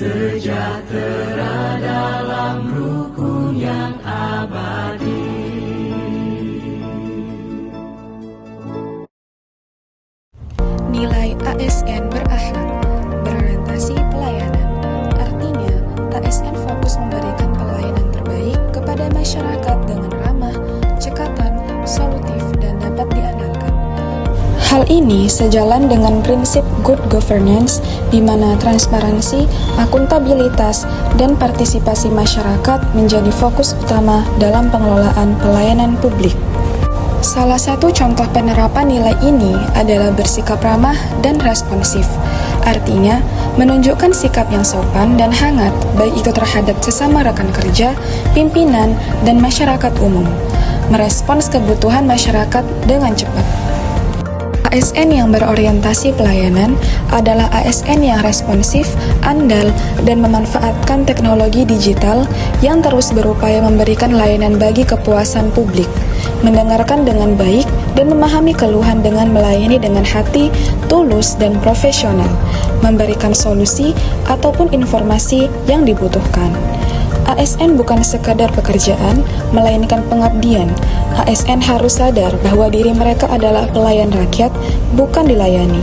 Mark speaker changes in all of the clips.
Speaker 1: sejahtera dalam rukun yang abadi.
Speaker 2: Nilai ASN berakhlak, berorientasi pelayanan. Artinya, ASN fokus memberikan pelayanan terbaik kepada masyarakat dengan ramah, cekatan, solutif, dan dapat diandalkan. Hal ini sejalan dengan prinsip good governance, di mana transparansi, akuntabilitas, dan partisipasi masyarakat menjadi fokus utama dalam pengelolaan pelayanan publik. Salah satu contoh penerapan nilai ini adalah bersikap ramah dan responsif. Artinya, menunjukkan sikap yang sopan dan hangat, baik itu terhadap sesama rekan kerja, pimpinan, dan masyarakat umum. Merespons kebutuhan masyarakat dengan cepat. ASN yang berorientasi pelayanan adalah ASN yang responsif, andal, dan memanfaatkan teknologi digital yang terus berupaya memberikan layanan bagi kepuasan publik, mendengarkan dengan baik, dan memahami keluhan dengan melayani dengan hati, tulus, dan profesional, memberikan solusi ataupun informasi yang dibutuhkan. ASN bukan sekadar pekerjaan, melainkan pengabdian. ASN harus sadar bahwa diri mereka adalah pelayan rakyat, bukan dilayani.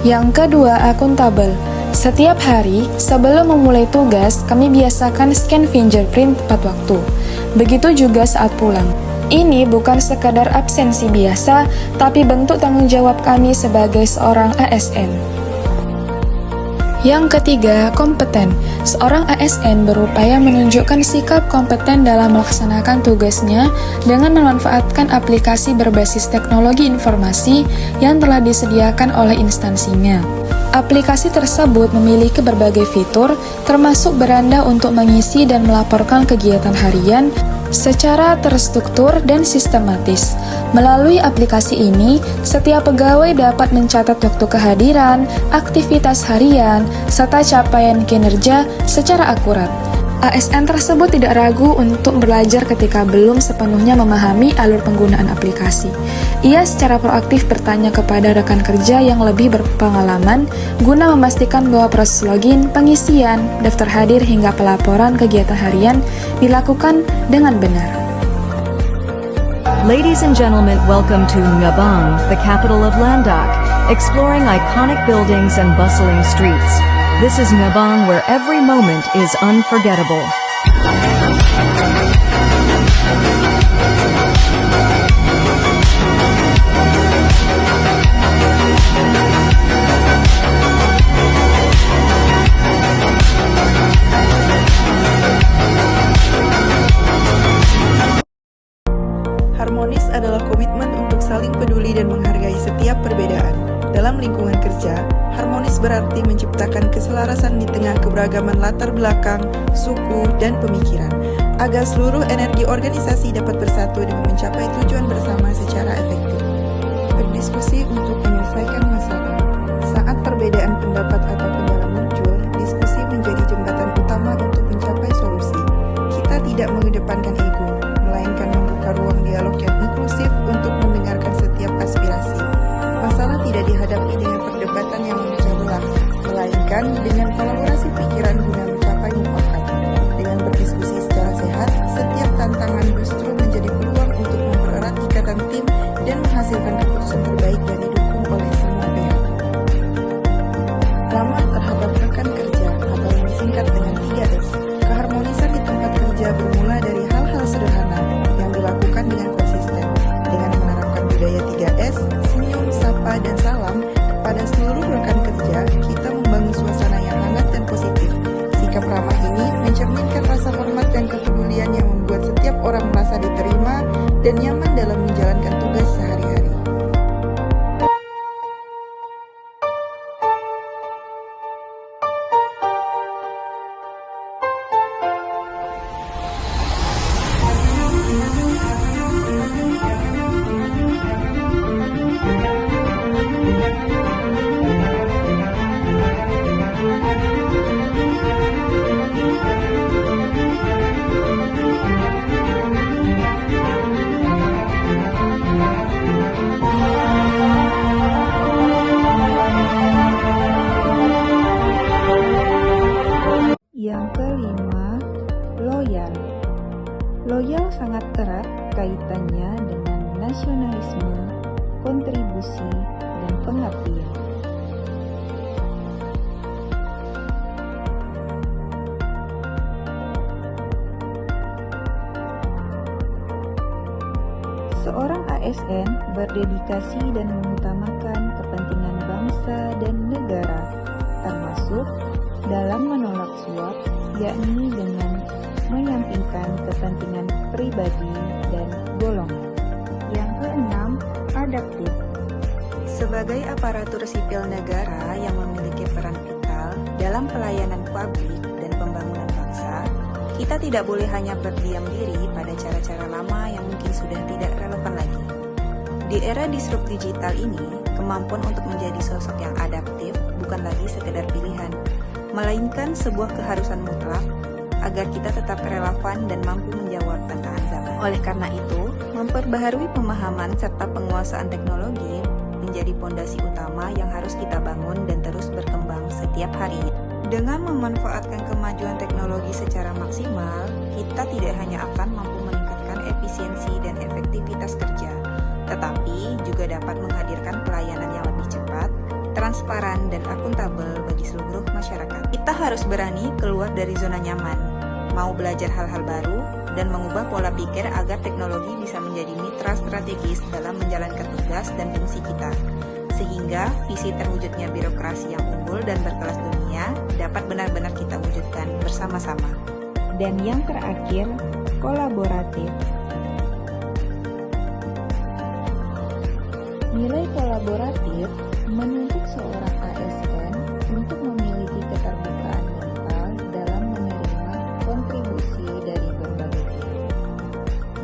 Speaker 2: Yang kedua, akuntabel. Setiap hari, sebelum memulai tugas, kami biasakan scan fingerprint tepat waktu. Begitu juga saat pulang. Ini bukan sekadar absensi biasa, tapi bentuk tanggung jawab kami sebagai seorang ASN. Yang ketiga, kompeten. Seorang ASN berupaya menunjukkan sikap kompeten dalam melaksanakan tugasnya dengan memanfaatkan aplikasi berbasis teknologi informasi yang telah disediakan oleh instansinya. Aplikasi tersebut memiliki berbagai fitur, termasuk beranda untuk mengisi dan melaporkan kegiatan harian secara terstruktur dan sistematis. Melalui aplikasi ini, setiap pegawai dapat mencatat waktu kehadiran, aktivitas harian, serta capaian kinerja secara akurat. ASN tersebut tidak ragu untuk belajar ketika belum sepenuhnya memahami alur penggunaan aplikasi. Ia secara proaktif bertanya kepada rekan kerja yang lebih berpengalaman guna memastikan bahwa proses login, pengisian, daftar hadir hingga pelaporan kegiatan harian dilakukan dengan benar.
Speaker 3: Ladies and gentlemen, welcome to Ngabang, the capital of Landak, exploring iconic buildings and bustling streets. This is Ngabang, where every moment is unforgettable.
Speaker 4: Harmonis adalah komitmen untuk saling peduli dan menghargai setiap perbedaan. Dalam lingkungan kerja, harmonis berarti menciptakan keselarasan di tengah keberagaman latar belakang, suku, dan pemikiran, agar seluruh energi organisasi dapat bersatu demi mencapai tujuan bersama secara efektif. Berdiskusi untuk menyelesaikan masalah. Saat perbedaan pendapat atau kendala muncul, diskusi menjadi jembatan utama untuk mencapai solusi. Kita tidak mengedepankan ego, melainkan membuka ruang dialog yang inklusif untuk mendengarkan setiap aspirasi. Masalah tidak dihadapi dengan perdebatan yang memecah belah, melainkan dengan kolaborasi pikiran guna mencapai mufakat. Dengan berdiskusi secara sehat, setiap tantangan justru menjadi peluang untuk mempererat ikatan tim dan menghasilkan keputusan terbaik yang didukung oleh semua pihak. Ramah terhadap rekan kerja atau yang disingkat dengan 3S. Keharmonisan di tempat kerja bermula dari hal-hal sederhana yang dilakukan dengan konsisten, dengan menerapkan budaya 3S, senyum, sapa, dan salam kepada seluruh rekan kerja. Kita membangun suasana yang hangat dan positif. Sikap ramah ini mencerminkan rasa hormat dan kepedulian yang membuat setiap orang merasa diterima dan nyaman dalam menjalankan tugas sehari-hari.
Speaker 5: Loyal sangat erat kaitannya dengan nasionalisme, kontribusi, dan pengabdian. Seorang ASN berdedikasi dan mengutamakan kepentingan bangsa dan negara, termasuk dalam menolak suap, yakni dengan menyampingkan kepentingan pribadi dan golongan. Yang keenam, adaptif.
Speaker 4: Sebagai aparatur sipil negara yang memiliki peran vital dalam pelayanan publik dan pembangunan bangsa, kita tidak boleh hanya berdiam diri pada cara-cara lama yang mungkin sudah tidak relevan lagi. Di era disrupt digital ini, kemampuan untuk menjadi sosok yang adaptif bukan lagi sekedar pilihan, melainkan sebuah keharusan mutlak agar kita tetap relevan dan mampu menjawab tantangan zaman. Oleh karena itu, memperbaharui pemahaman serta penguasaan teknologi menjadi pondasi utama yang harus kita bangun dan terus berkembang setiap harinya. Dengan memanfaatkan kemajuan teknologi secara maksimal, kita tidak hanya akan mampu meningkatkan efisiensi dan efektivitas kerja, tetapi juga dapat menghadirkan pelayanan yang lebih cepat, transparan, dan akuntabel bagi seluruh masyarakat. Kita harus berani keluar dari zona nyaman, mau belajar hal-hal baru, dan mengubah pola pikir agar teknologi bisa menjadi mitra strategis dalam menjalankan tugas dan fungsi kita, sehingga visi terwujudnya birokrasi yang unggul dan berkelas dunia dapat benar-benar kita wujudkan bersama-sama.
Speaker 5: Dan yang terakhir, kolaboratif. Nilai kolaboratif menuntut seorang ASN untuk memiliki keterbukaan mental dalam menerima kontribusi dari berbagai pihak,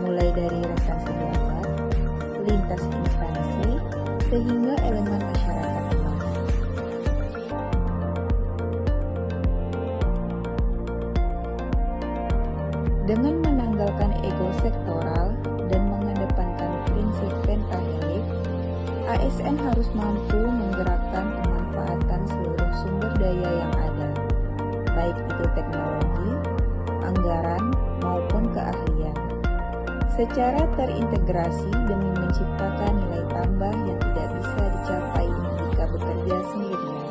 Speaker 5: mulai dari rekan sejabat, lintas instansi, sehingga elemen masyarakat luas. Dengan menanggalkan ego sektoral dan mengedepankan prinsip pentahelix, ASN harus mampu menggerakkan pemanfaatan seluruh sumber daya yang ada, baik itu teknologi, anggaran, maupun keahlian, secara terintegrasi demi menciptakan nilai tambah yang tidak bisa dicapai jika bekerja sendirian.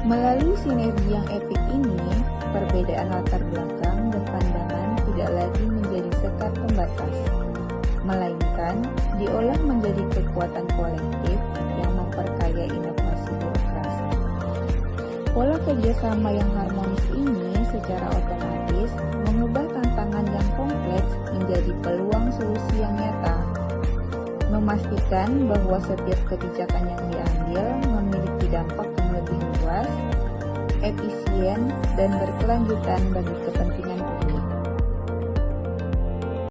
Speaker 5: Melalui sinergi yang epik ini, perbedaan latar belakang dan pandangan tidak lagi menjadi sekat pembatas, melainkan diolah menjadi kekuatan kolektif yang memperkaya inovasi birokrasi. Pola kerjasama yang harmonis ini secara otomatis mengubah tantangan yang kompleks menjadi peluang solusi yang nyata, memastikan bahwa setiap kebijakan yang diambil memiliki dampak yang lebih luas, efisien, dan berkelanjutan bagi kepentingan